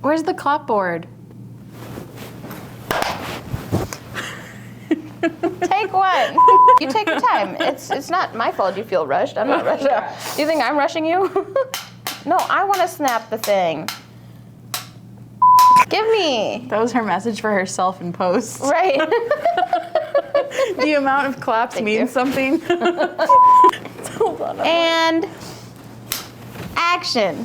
Where's the clapboard? Take one. You take your time. It's not my fault you feel rushed. I'm not rushed. Do you think I'm rushing you? No, I want to snap the thing. Give me. That was her message for herself in post. Right. The amount of claps means something. Hold on. And action.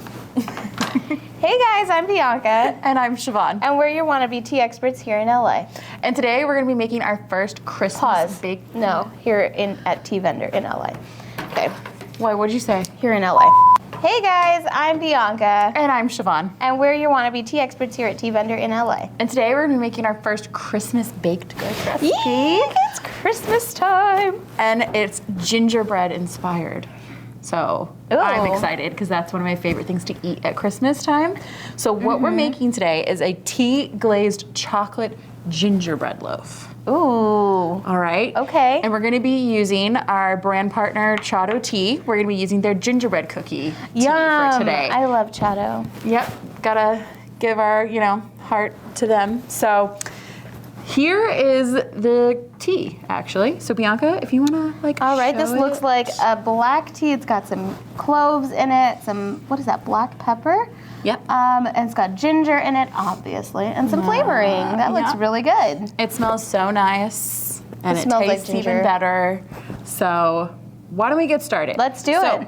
Hey guys, I'm Bianca. And I'm Siobhán. And we're your wannabe tea experts here in LA. And today we're going to be making our first Christmas baked. No, here at TeaVendor in LA. Okay. Why, what'd you say? Here in LA. Hey guys, I'm Bianca. And I'm Siobhán. And we're your wannabe tea experts here at TeaVendor in LA. And today we're going to be making our first Christmas baked goods recipe. Yay, it's Christmas time. And it's gingerbread inspired. So I'm excited because that's one of my favorite things to eat at Christmas time. So what we're making today is a tea glazed chocolate gingerbread loaf. Ooh. All right. Okay. And we're going to be using our brand partner Chado Tea. We're going to be using their gingerbread cookie tea for today. I love Chado. Yep. Gotta give our, heart to them. So here is the tea, actually. So Bianca, if you want to All right, show this looks it. like a black tea. It's got some cloves in it, what is that, black pepper? Yep. And it's got ginger in it, obviously, and some flavoring. That looks really good. It smells so nice, and it smells like tastes ginger. even better. So why don't we get started? Let's do it.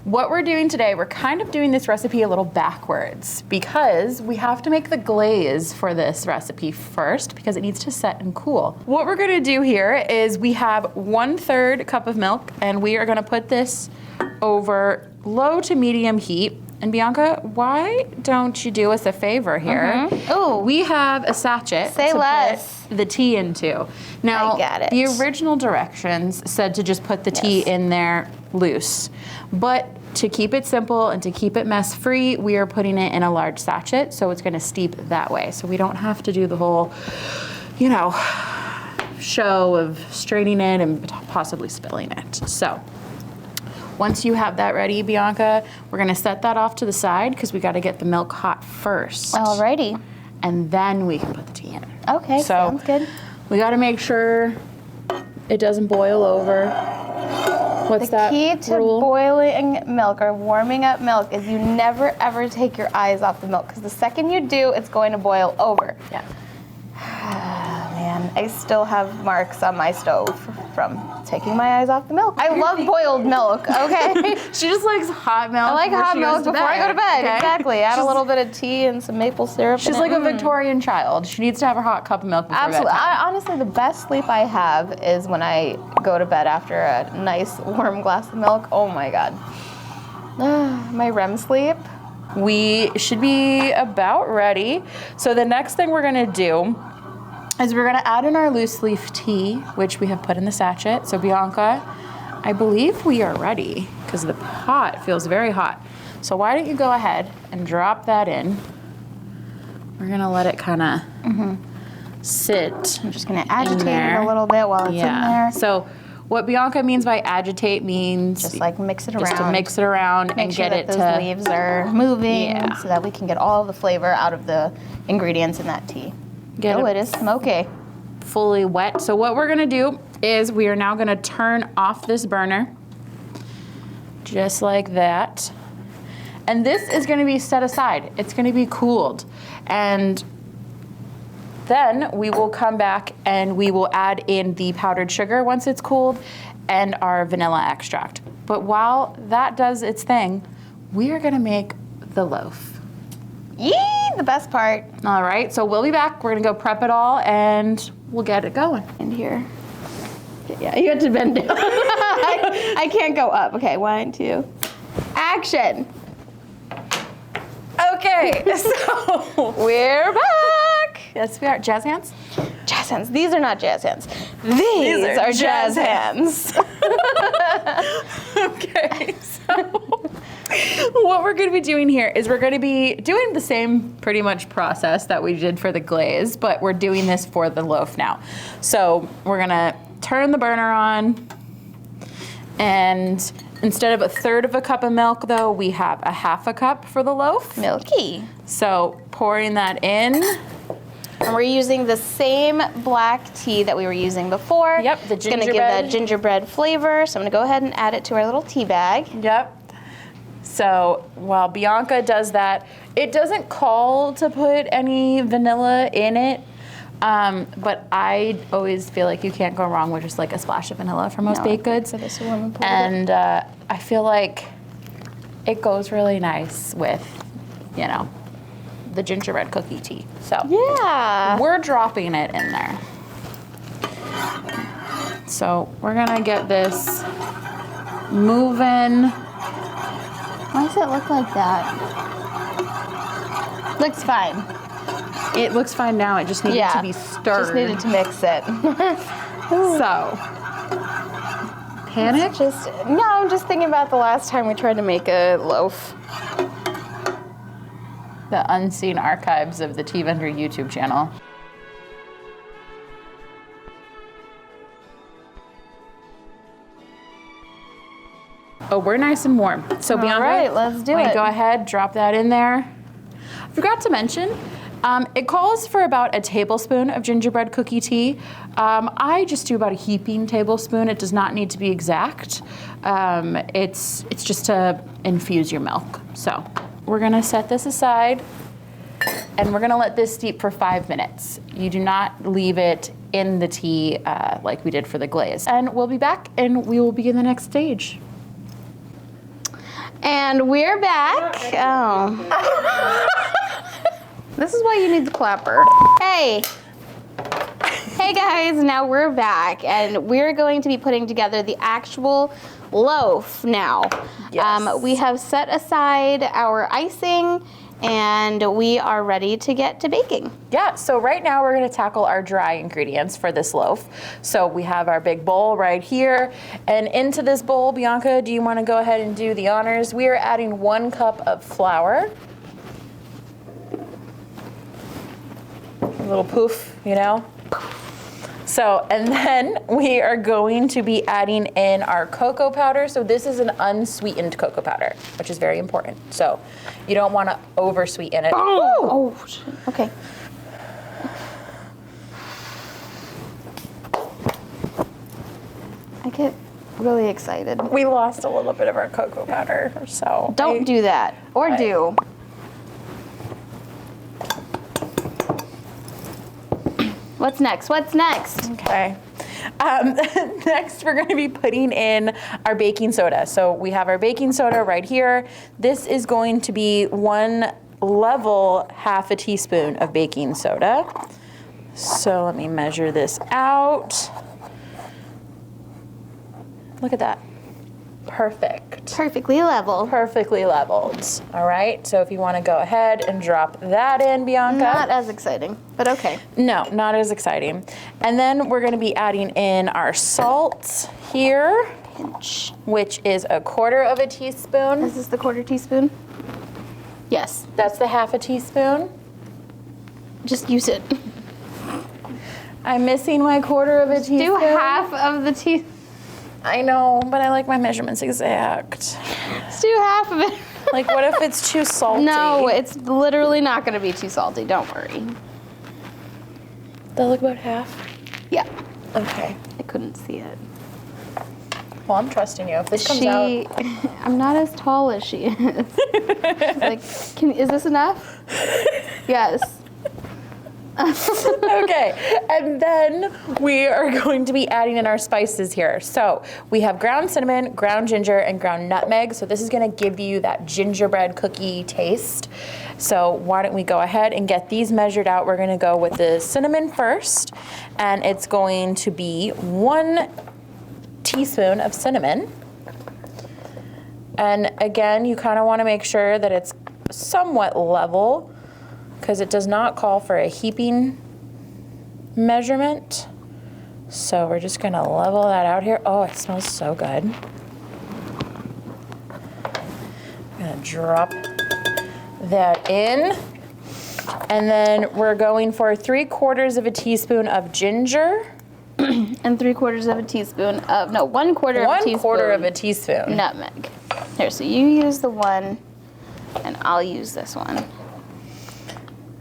What we're doing today, we're kind of doing this recipe a little backwards because we have to make the glaze for this recipe first because it needs to set and cool. What we're gonna do here is we have 1/3 cup of milk and we are gonna put this over low to medium heat. And Bianca, why don't you do us a favor here? Ooh. We have a sachet Say to less. put the tea into. Now, I got it. the original directions said to just put the tea in there loose. But to keep it simple and to keep it mess-free, we are putting it in a large sachet, so it's gonna steep that way. So we don't have to do the whole, show of straining it and possibly spilling it. So once you have that ready, Bianca, we're gonna set that off to the side because we gotta get the milk hot first. Alrighty. And then we can put the tea in. Okay, sounds good. We gotta make sure it doesn't boil over. What's that The key to rule? boiling milk or warming up milk is you never ever take your eyes off the milk because the second you do, it's going to boil over. Yeah. Man, I still have marks on my stove from taking my eyes off the milk. I love boiled milk, okay? She just likes hot milk. I like hot milk before I go to bed, okay? exactly. Add a little bit of tea and some maple syrup. She's like a Victorian child. She needs to have a hot cup of milk before Absolutely. bedtime. Honestly, the best sleep I have is when I go to bed after a nice warm glass of milk. Oh my God. My REM sleep. We should be about ready. So the next thing we're gonna do is we're gonna add in our loose leaf tea, which we have put in the sachet. So Bianca, I believe we are ready because the pot feels very hot. So why don't you go ahead and drop that in. We're gonna let it kind of sit. I'm just gonna agitate it a little bit while it's in there. So what Bianca means by agitate means Just like mix it around. just to mix it around and Make sure get that it those to leaves are moving Yeah. so that we can get all the flavor out of the ingredients in that tea. get Oh, it it is smoky. fully wet. So what we're gonna do is we are now gonna turn off this burner, just like that. And this is gonna be set aside. It's gonna be cooled. And then we will come back and we will add in the powdered sugar once it's cooled and our vanilla extract. But while that does its thing, we are gonna make the loaf. Yee, the best part. All right, so we'll be back. We're gonna go prep it all and we'll get it going. In here. Yeah, you have to bend down. I can't go up. Okay, 1, 2. Action. Okay, so We're back. yes, we are. Jazz hands? Jazz hands. These are not jazz hands. These are jazz hands. Okay, so what we're gonna be doing here is we're gonna be doing the same pretty much process that we did for the glaze, but we're doing this for the loaf now. So we're gonna turn the burner on And instead of 1/3 of a cup of milk though, we have 1/2 cup for the loaf. Milky. So pouring that in. And we're using the same black tea that we were using before. Yep, the It's gonna give gingerbread. that gingerbread flavor. So I'm gonna go ahead and add it to our little tea bag. Yep. So while Bianca does that, it doesn't call to put any vanilla in it. But I always feel like you can't go wrong with just like a splash of vanilla for most baked goods. So this is when we pour it. And I feel like it goes really nice with, you know, the gingerbread cookie tea. So Yeah. we're dropping it in there. So we're gonna get this moving. Why does it look like that? Looks fine. It looks fine now, it just needed to be stirred. Just needed to mix it. So, panic? No, I'm just thinking about the last time we tried to make a loaf. The unseen archives of the TeaVendor YouTube channel. Oh, we're nice and warm. So Bianca, All right, let's do it. Go ahead, drop that in there. I forgot to mention, it calls for about a tablespoon of gingerbread cookie tea. I just do about a heaping tablespoon. It does not need to be exact. It's just to infuse your milk. So we're gonna set this aside and we're gonna let this steep for 5 minutes. You do not leave it in the tea like we did for the glaze. And we'll be back and we will begin the next stage. And we're back. Oh. This is why you need the clapper. Hey. Hey guys, now we're back and we're going to be putting together the actual loaf now. Yes. We have set aside our icing and we are ready to get to baking. Yeah, so right now we're gonna tackle our dry ingredients for this loaf. So we have our big bowl right here, and into this bowl, Bianca, do you wanna go ahead and do the honors? We are adding 1 cup of flour. A little poof, you know? So, and then we are going to be adding in our cocoa powder. So this is an unsweetened cocoa powder, which is very important. So you don't want to over sweeten it. Oh, okay. I get really excited. We lost a little bit of our cocoa powder, so. Don't do that, or do. What's next? What's next? Okay. Next, we're going to be putting in our baking soda. So we have our baking soda right here. This is going to be 1 level 1/2 teaspoon of baking soda. So let me measure this out. Look at that. Perfect. Perfectly level. Perfectly leveled. All right, so if you want to go ahead and drop that in, Bianca. Not as exciting, but okay. No, not as exciting. And then we're going to be adding in our salt here, Pinch. which is 1/4 teaspoon. Is this the 1/4 teaspoon? Yes. That's the 1/2 teaspoon. Just use it. I'm missing my 1/4 teaspoon. Do 1/2 of the tea. I know, but I like my measurements exact. Just do 1/2 of it. Like, what if it's too salty? No, it's literally not going to be too salty. Don't worry. They'll look about 1/2. Yeah. Okay. I couldn't see it. Well, I'm trusting you. If this comes out. I'm not as tall as she is. Like, is this enough? Yes. Okay, and then we are going to be adding in our spices here. So we have ground cinnamon, ground ginger, and ground nutmeg. So this is gonna give you that gingerbread cookie taste. So why don't we go ahead and get these measured out. We're gonna go with the cinnamon first, and it's going to be 1 teaspoon of cinnamon. And again, you kind of wanna make sure that it's somewhat level, because it does not call for a heaping measurement. So we're just gonna level that out here. Oh, it smells so good. I'm gonna drop that in. And then we're going for 3/4 teaspoon of ginger. And 3/4 of a teaspoon of, no, 1/4 of a teaspoon. 1/4 of a teaspoon. Nutmeg. Here, so you use the one, and I'll use this one.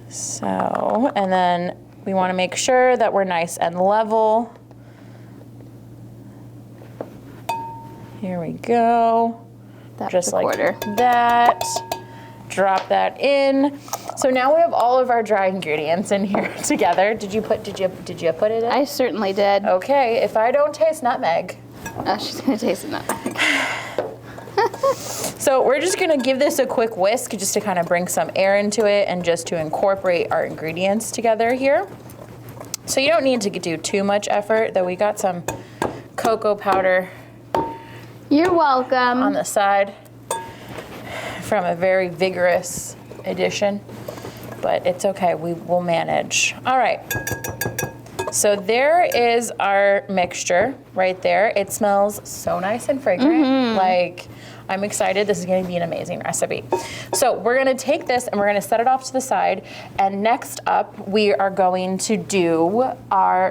So, and then we want to make sure that we're nice and level. Here we go. That's Just a like quarter. that. Drop that in. So now we have all of our dry ingredients in here together. Did you put it in? I certainly did. Okay, if I don't taste nutmeg. Oh, she's gonna taste the nutmeg. So we're just gonna give this a quick whisk just to kind of bring some air into it and just to incorporate our ingredients together here. So you don't need to do too much effort, though we got some cocoa powder You're welcome. on the side from a very vigorous addition, but it's okay, we will manage. All right, so there is our mixture right there. It smells so nice and fragrant. Like, I'm excited. This is going to be an amazing recipe. So we're going to take this and we're going to set it off to the side. And next up, we are going to do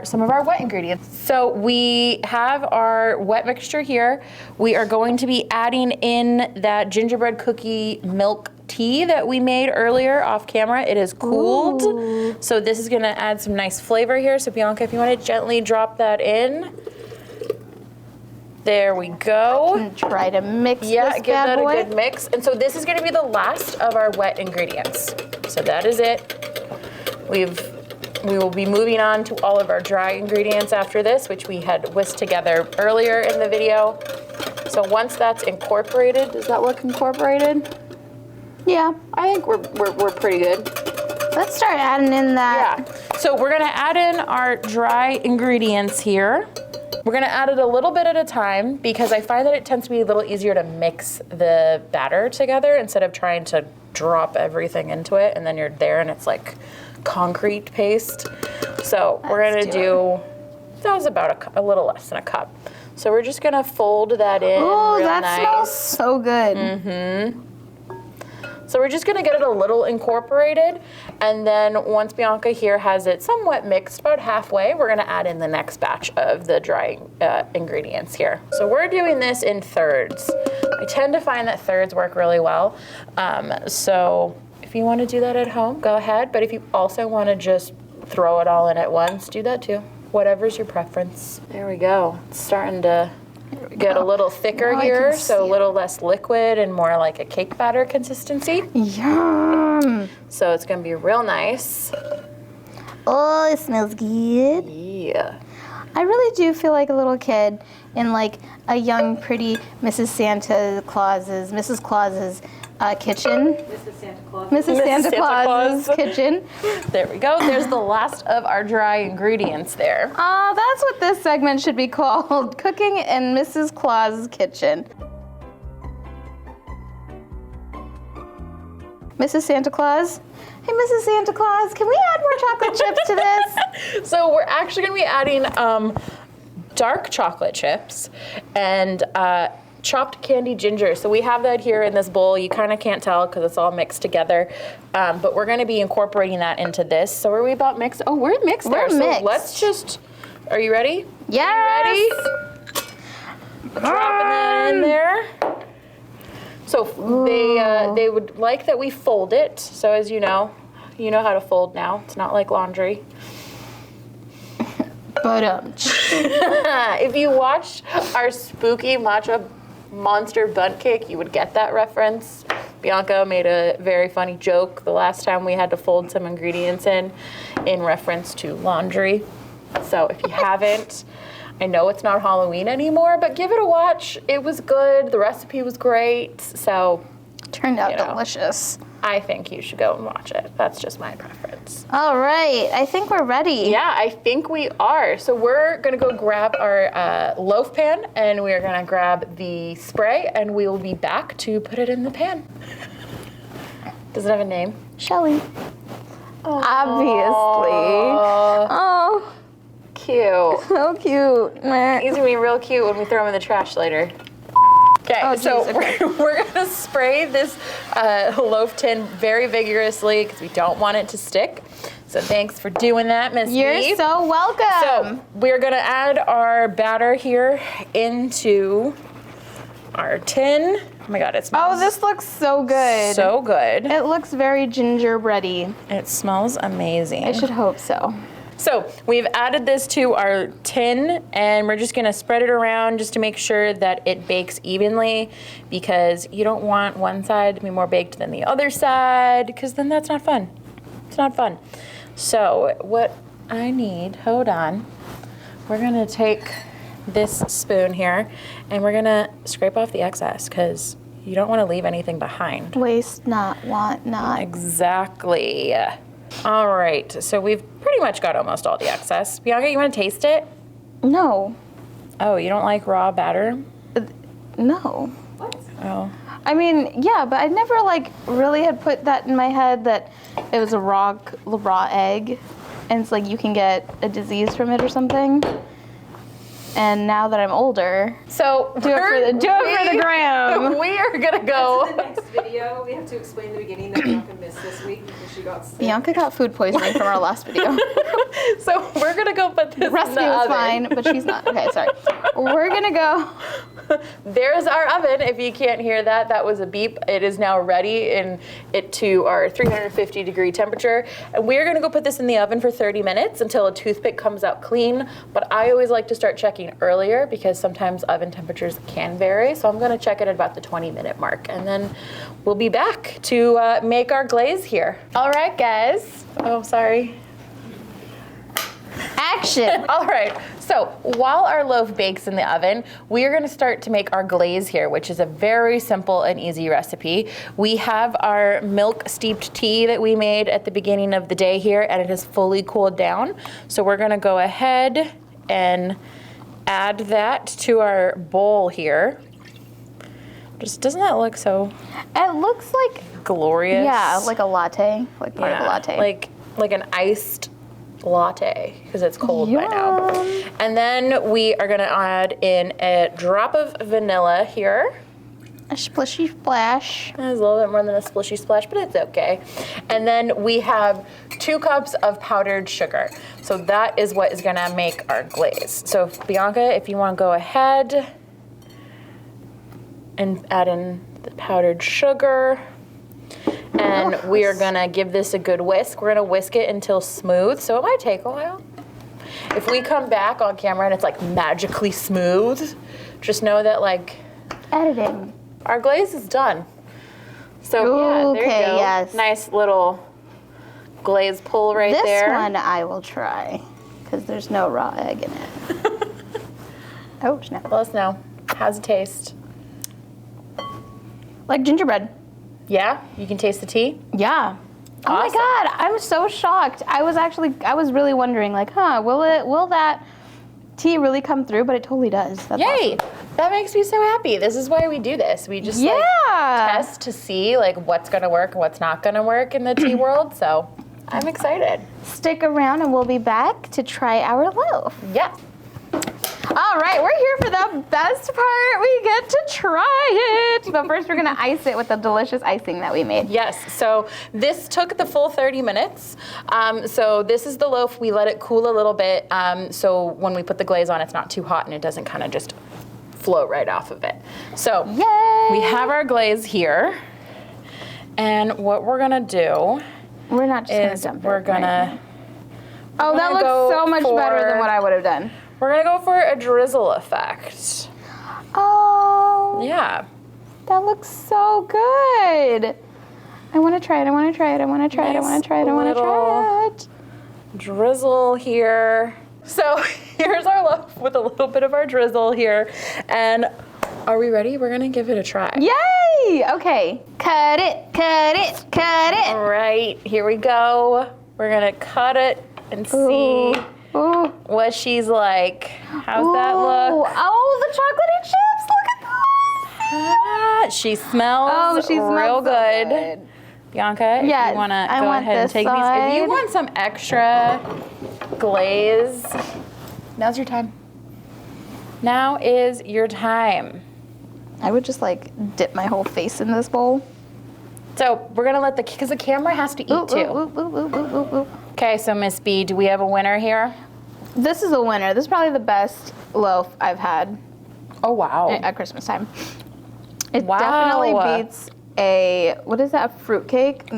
some of our wet ingredients. So we have our wet mixture here. We are going to be adding in that gingerbread cookie milk tea that we made earlier off camera. It is cooled. Ooh. So this is going to add some nice flavor here. So Bianca, if you want to gently drop that in. There we go. And try to mix this Yeah, give bad that boy. a good mix. And so this is gonna be the last of our wet ingredients. So that is it. We will be moving on to all of our dry ingredients after this, which we had whisked together earlier in the video. So once that's incorporated, does that look incorporated? Yeah. I think we're pretty good. Let's start adding in that. Yeah. So we're gonna add in our dry ingredients here. We're gonna add it a little bit at a time because I find that it tends to be a little easier to mix the batter together instead of trying to drop everything into it and then you're there and it's like concrete paste. So we're gonna do, that was about a little less than a cup. So we're just gonna fold that in Oh, real that nice. smells so good. Mm-hmm. So we're just gonna get it a little incorporated, and then once Bianca here has it somewhat mixed, about halfway, we're gonna add in the next batch of the dry ingredients here. So we're doing this in thirds. I tend to find that thirds work really well. So if you wanna do that at home, go ahead, but if you also wanna just throw it all in at once, do that too. Whatever's your preference. There we go. It's starting to get a little thicker Now I here, can so a see little less liquid and more like a cake batter consistency. Yum. So it's gonna be real nice. Oh, it smells good. Yeah. I really do feel like a little kid in like a young, pretty Mrs. Claus's kitchen. Mrs. Santa Claus's kitchen. There we go. There's the last of our dry ingredients there. That's what this segment should be called, Cooking in Mrs. Claus's Kitchen. Mrs. Santa Claus? Hey, Mrs. Santa Claus, can we add more chocolate chips to this? So we're actually gonna be adding dark chocolate chips and chopped candied ginger. So we have that here in this bowl. You kind of can't tell because it's all mixed together. But we're going to be incorporating that into this. So are we about mixed? Oh, we're mixed there. We're mixed. So let's just, are you ready? Yes. Are you ready? Dropping that in there. So they would like that we fold it. So as you know how to fold now. It's not like laundry. But If you watched our spooky matcha monster bundt cake, you would get that reference. Bianca made a very funny joke the last time we had to fold some ingredients in reference to laundry. So if you haven't, I know it's not Halloween anymore, but give it a watch. It was good. The recipe was great. So turned out delicious. I think you should go and watch it. That's just my preference. All right, I think we're ready. Yeah, I think we are. So we're gonna go grab our loaf pan and we're gonna grab the spray and we will be back to put it in the pan. Does it have a name? Shelly. Obviously. Oh, Cute. so cute. He's gonna be real cute when we throw him in the trash later. Okay, Oh, so geez, okay. we're gonna spray this loaf tin very vigorously because we don't want it to stick. So thanks for doing that, Miss B. You're so welcome. So we're gonna add our batter here into our tin. Oh my God, it smells. Oh, this looks so good. So good. It looks very gingerbready. It smells amazing. I should hope so. So we've added this to our tin and we're just gonna spread it around just to make sure that it bakes evenly, because you don't want one side to be more baked than the other side, because then that's not fun. It's not fun. So what I need, hold on, we're gonna take this spoon here and we're gonna scrape off the excess, because you don't wanna leave anything behind. Waste not, want not. Exactly. All right, so we've pretty much got almost all the excess. Bianca, you want to taste it? No. Oh, you don't like raw batter? No. What? Oh. I mean, yeah, but I never like really had put that in my head that it was a raw egg, and it's like you can get a disease from it or something. And now that I'm older, so do it for the gram. We are gonna go. That's in the next video. We have to explain the beginning that Bianca missed this week because she got sick. Bianca got food poisoning from our last video. So we're gonna go put this Recipe in the was oven. fine, but she's not. Okay, sorry. We're gonna go. There's our oven. If you can't hear that, that was a beep. It is now ready in it to our 350 degree temperature. And we're gonna go put this in the oven for 30 minutes until a toothpick comes out clean. But I always like to start checking earlier because sometimes oven temperatures can vary. So I'm gonna check it at about the 20-minute mark. And then we'll be back to make our glaze here. All right, guys. Oh, sorry. Action. All right, so while our loaf bakes in the oven, we are gonna start to make our glaze here, which is a very simple and easy recipe. We have our milk steeped tea that we made at the beginning of the day here, and it has fully cooled down. So we're gonna go ahead and add that to our bowl here. Just, doesn't that look so It looks like, glorious? yeah, like a latte, like part of a latte. Like an iced latte, because it's cold by now. Yum. And then we are gonna add in a drop of vanilla here. A splishy splash. It's a little bit more than a splishy splash, but it's okay. And then we have 2 cups of powdered sugar. So that is what is gonna make our glaze. So Bianca, if you wanna go ahead and add in the powdered sugar. And we are gonna give this a good whisk. We're gonna whisk it until smooth, so it might take a while. If we come back on camera and it's like magically smooth, just know that like Editing. our glaze is done. So yeah, there Okay, you go. yes. Nice little glaze pull right there. This one I will try, because there's no raw egg in it. Oh, snap. Let us know. How's it taste? Like gingerbread. Yeah? You can taste the tea? Yeah. Oh my Awesome. God, I'm so shocked. I was really wondering, like, will that tea really come through? But it totally does. That's Yay! awesome. That makes me so happy. This is why we do this. We just like test to see like what's gonna work and what's not gonna work in the tea world. So I'm excited. Stick around and we'll be back to try our loaf. Yeah. All right, we're here for the best part. We get to try it. But first we're gonna ice it with the delicious icing that we made. Yes, so this took the full 30 minutes. So this is the loaf. We let it cool a little bit. So when we put the glaze on, it's not too hot and it doesn't kind of just float right off of it. So Yay! we have our glaze here. And what we're gonna do We're not just is gonna dump it. we're gonna, right? Oh, that gonna go looks so much better than for- what I would have done. we're gonna go for a drizzle effect. Oh, Yeah. that looks so good. I want to try it. I want to try it. I want to try it. I want to try it. I want to try it. Drizzle here. So here's our loaf with a little bit of our drizzle here. And are we ready? We're gonna give it a try. Yay! Okay. Cut it, cut it, cut it. All right, here we go. We're gonna cut it and see Ooh. what she's like. How's that look? Oh, the chocolatey chips. Look at those. Ah, she smells Oh, she smells real so good. Bianca, if Yes, you wanna I go want ahead and this take these. If you side. want some extra glaze, now's your time. Now is your time. I would just like dip my whole face in this bowl. So we're gonna let because the camera has to eat Ooh, too. ooh, ooh, ooh, ooh, ooh, ooh. Okay, so Miss B, do we have a winner here? This is a winner. This is probably the best loaf I've had Oh, wow. at Christmas time. It Wow. definitely beats what is that, a fruitcake?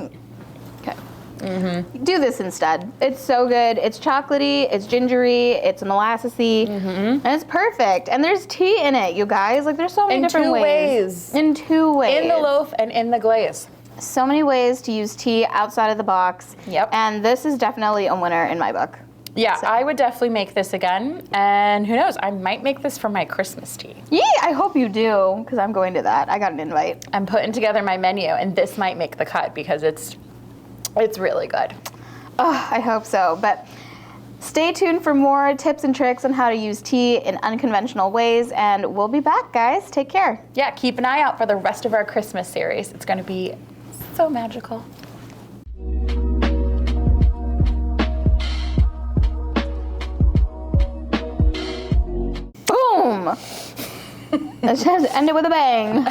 Okay. Do this instead. It's so good. It's chocolatey, it's gingery, it's molassesy, and it's perfect. And there's tea in it, you guys. Like, there's so many In different 2 ways. ways. In 2 ways. In the loaf and in the glaze. So many ways to use tea outside of the box. Yep. And this is definitely a winner in my book. Yeah, So- I would definitely make this again. And who knows, I might make this for my Christmas tea. Yeah, I hope you do, because I'm going to that. I got an invite. I'm putting together my menu, and this might make the cut because it's really good. Oh, I hope so. But stay tuned for more tips and tricks on how to use tea in unconventional ways, and we'll be back, guys. Take care. Yeah, keep an eye out for the rest of our Christmas series. It's going to be so magical. Boom! Let's just end it with a bang.